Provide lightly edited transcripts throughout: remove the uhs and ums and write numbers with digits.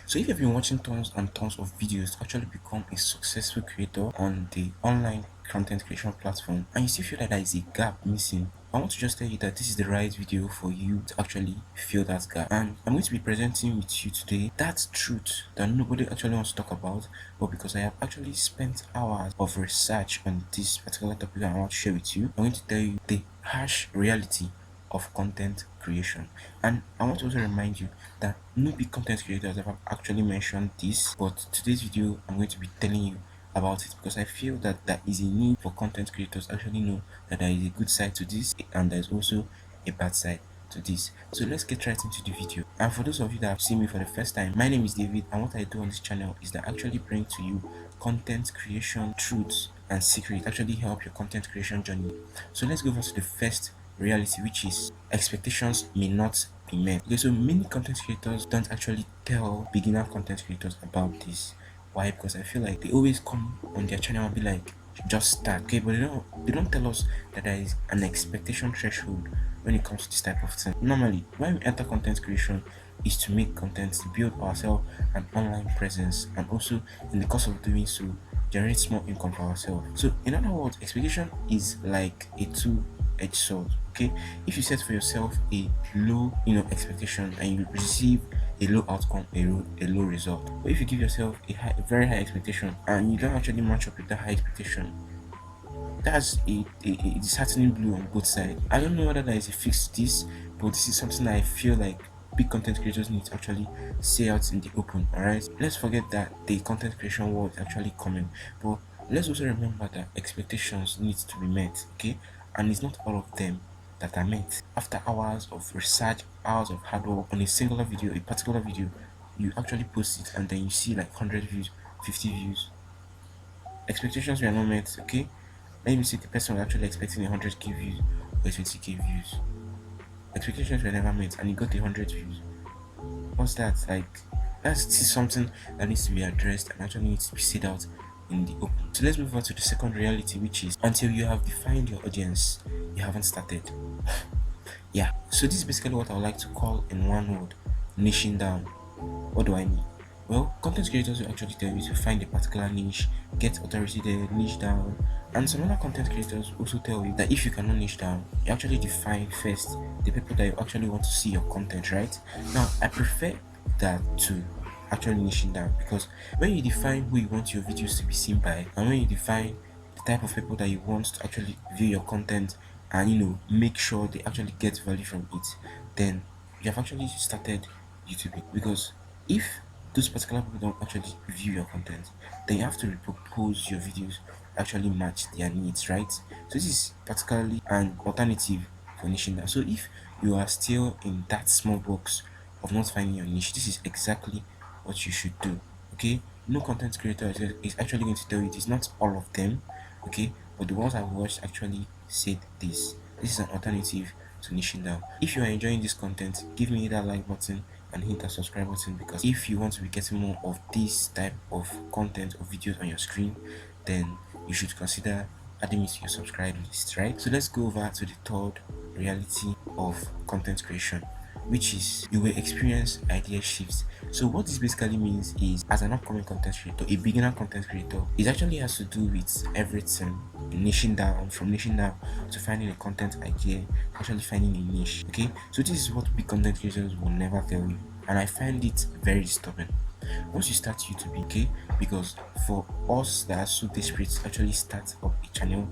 So if you've been watching tons and tons of videos to actually become a successful creator on the online content creation platform and you still feel that there is a gap missing, I want to just tell you that this is the right video for you to actually fill that gap. And I'm going to be presenting with you today that truth that nobody actually wants to talk about, but because I have actually spent hours of research on this particular topic I want to share with you, I'm going to tell you the harsh reality of content creation. And I want to also remind you that no big content creators have actually mentioned this, but today's video I'm going to be telling you about it because I feel that there is a need for content creators to actually know that there is a good side to this and there's also a bad side to this. So let's get right into the video. And for those of you that have seen me for the first time, my name is David, and what I do on this channel is that I actually bring to you content creation truths and secrets actually help your content creation journey. So let's go over to the first reality, which is expectations may not be met. Okay, so many content creators don't actually tell beginner content creators about this. Why? Because I feel like they always come on their channel and be like, just start. Okay, but they don't tell us that there is an expectation threshold when it comes to this type of thing. Normally, when we enter content creation is to make content, to build ourselves an online presence, and also in the course of doing so, generate small income for ourselves. So in other words, expectation is like a two-edged sword. Okay, if you set for yourself a low expectation and you receive a low outcome, a low result. But if you give yourself a very high expectation and you don't actually match up with that high expectation, that's a disheartening blow on both sides. I don't know whether there is a fix to this, but this is something that I feel like big content creators need to actually say out in the open. Alright, let's forget that the content creation world is actually coming, but let's also remember that expectations need to be met. Okay, and it's not all of them that are met. After hours of research, hours of hard work on a singular video, a particular video, you actually post it and then you see like 100 views, 50 views. Expectations were not met. Okay, let me see, the person was actually expecting 100k views or 20k views. Expectations were never met and he got 100 views. What's that? Like, this is something that needs to be addressed and actually needs to be said out in the open. So let's move on to the second reality, which is until you have defined your audience, you haven't started. Yeah, so this is basically what I would like to call in one word, niching down. What do I mean? Well, content creators will actually tell you to find a particular niche, get authority there, niche down, and some other content creators also tell you that if you cannot niche down, you actually define first the people that you actually want to see your content, right? Now, I prefer that to actually niching down because when you define who you want your videos to be seen by, and when you define the type of people that you want to actually view your content and make sure they actually get value from it, then you have actually started YouTube. Because if those particular people don't actually view your content, then you have to repropose your videos actually match their needs, right? So this is particularly an alternative for niching down. So if you are still in that small box of not finding your niche, this is exactly what you should do. Okay, no content creator is actually going to tell you this, not all of them. Okay, but the ones I've watched actually said this is an alternative to niching down. If you are enjoying this content, give me that like button and hit that subscribe button, because if you want to be getting more of this type of content or videos on your screen, then you should consider adding me to your subscribe list, right? So let's go over to the third reality of content creation, which is you will experience idea shifts. So what this basically means is, as an upcoming content creator, a beginner content creator, it actually has to do with everything, niching down, from niching down to finding a content idea, actually finding a niche. Okay, so this is what big content creators will never tell you, and I find it very disturbing. Once you start YouTube, okay, because for us that are so desperate to actually start up a channel,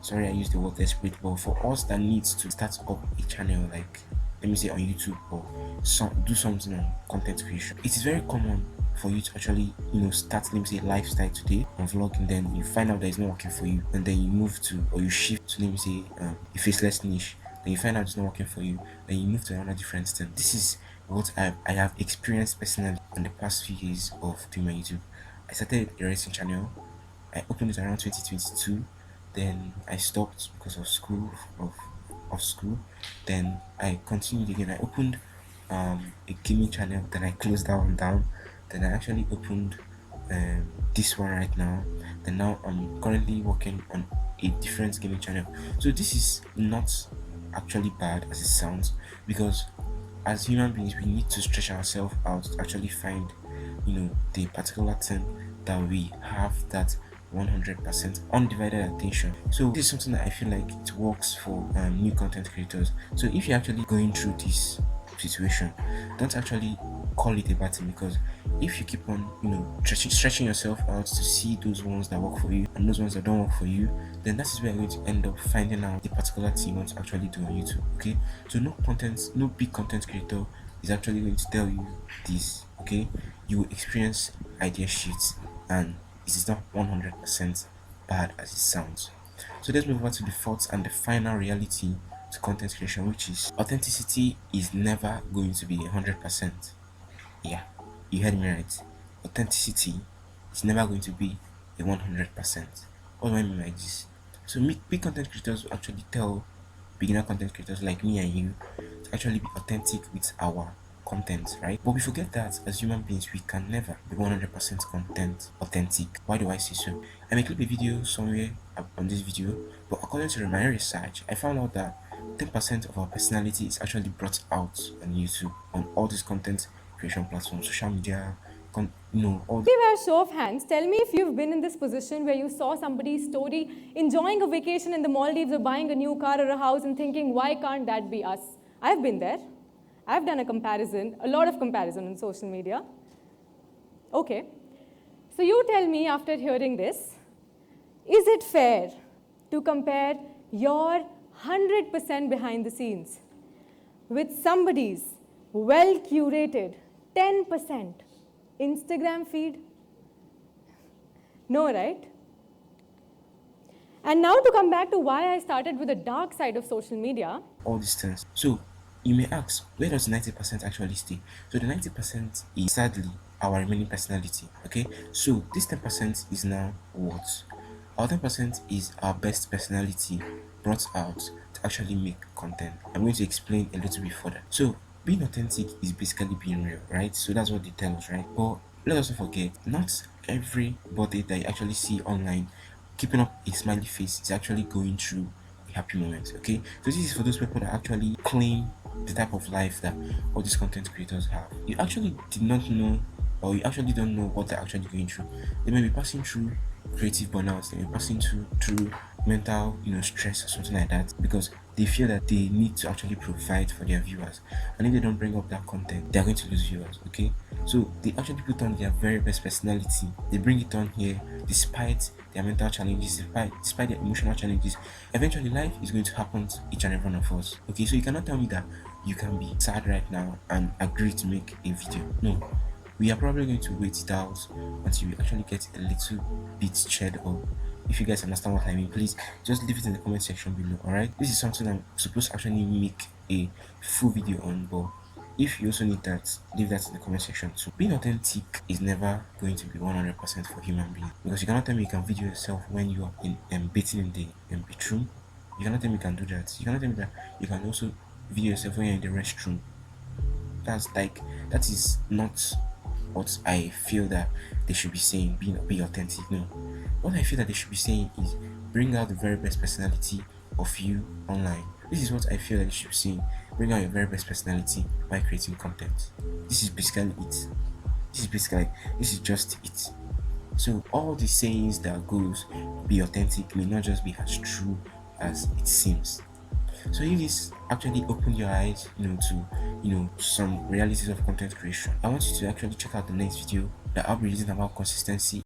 sorry I use the word desperate, but for us that needs to start up a channel, like let me say on YouTube, or do something on content creation, it is very common for you to actually start, let me say, lifestyle today on vlogging, then you find out that it's not working for you, and then you move to, or you shift to, let me say, a faceless niche, then you find out it's not working for you, then you move to another different thing. This is what I have experienced personally in the past few years of doing my YouTube. I started a racing channel. I opened it around 2022, then I stopped because of school. Then I continued again. I opened a gaming channel, then I closed down. Then I actually opened this one right now. Then now I'm currently working on a different gaming channel. So this is not actually bad as it sounds, because as human beings, we need to stretch ourselves out to actually find, the particular thing that we have that 100% undivided attention. So this is something that I feel like it works for new content creators. So if you're actually going through this situation, don't actually call it a bad thing, because if you keep on stretching yourself out to see those ones that work for you and those ones that don't work for you, then that is where you're going to end up finding out the particular thing you want to actually do on YouTube. Okay, so no big content creator is actually going to tell you this. Okay, you will experience idea shifts, and it is not 100% bad as it sounds. So let's move on to the fourth and the final reality to content creation, which is authenticity is never going to be 100%. Yeah, you heard me right. Authenticity is never going to be a 100%. What do I mean by this? So big content creators will actually tell beginner content creators like me and you to actually be authentic with our content, right? But we forget that as human beings, we can never be 100% content authentic. Why do I say so? I may clip a video somewhere on this video, but according to my research, I found out that 10% of our personality is actually brought out on YouTube, on all these content creation platforms, social media, all. By show of hands, tell me if you've been in this position where you saw somebody's story enjoying a vacation in the Maldives or buying a new car or a house and thinking, why can't that be us? I've been there. I've done a lot of comparison on social media. Okay. So you tell me after hearing this, is it fair to compare your 100% behind the scenes with somebody's well curated 10% Instagram feed? No, right? And now to come back to why I started with the dark side of social media. All these things. So you may ask, where does 90% actually stay? So the 90% is sadly our remaining personality. Okay, so this 10% is now what? Our 10% is our best personality brought out to actually make content. I'm going to explain a little bit further. So being authentic is basically being real, right? So that's what they tell us, right? But let us not forget, not everybody that you actually see online keeping up a smiley face is actually going through a happy moment. Okay, so this is for those people that actually claim the type of life that all these content creators have. You actually did not know, or you actually don't know what they're actually going through. They may be passing through creative burnout, they may be passing through mental stress or something like that, because they feel that they need to actually provide for their viewers, and if they don't bring up that content, they're going to lose viewers. Okay, so they actually put on their very best personality, they bring it on here despite their mental challenges, despite their emotional challenges. Eventually life is going to happen to each and every one of us. Okay, so you cannot tell me that you can be sad right now and agree to make a video. No, we are probably going to wait it out until we actually get a little bit cheered up. If you guys understand what I mean, please just leave it in the comment section below. Alright, this is something I'm supposed to actually make a full video on, but if you also need that, leave that in the comment section too. Being authentic is never going to be 100% for human beings, because you cannot tell me you can video yourself when you are bathing in the bedroom. You cannot tell me you can do that. You cannot tell me that you can also video yourself when you're in the restroom. That is not what I feel that they should be saying. Be authentic. No, what I feel that they should be saying is bring out the very best personality of you online. This is what I feel that they should be saying. Bring out your very best personality by creating content. This is basically it. This is just it. So all the sayings that goes be authentic may not just be as true as it seems. So if this actually opened your eyes, to some realities of content creation, I want you to actually check out the next video that I'll be releasing about consistency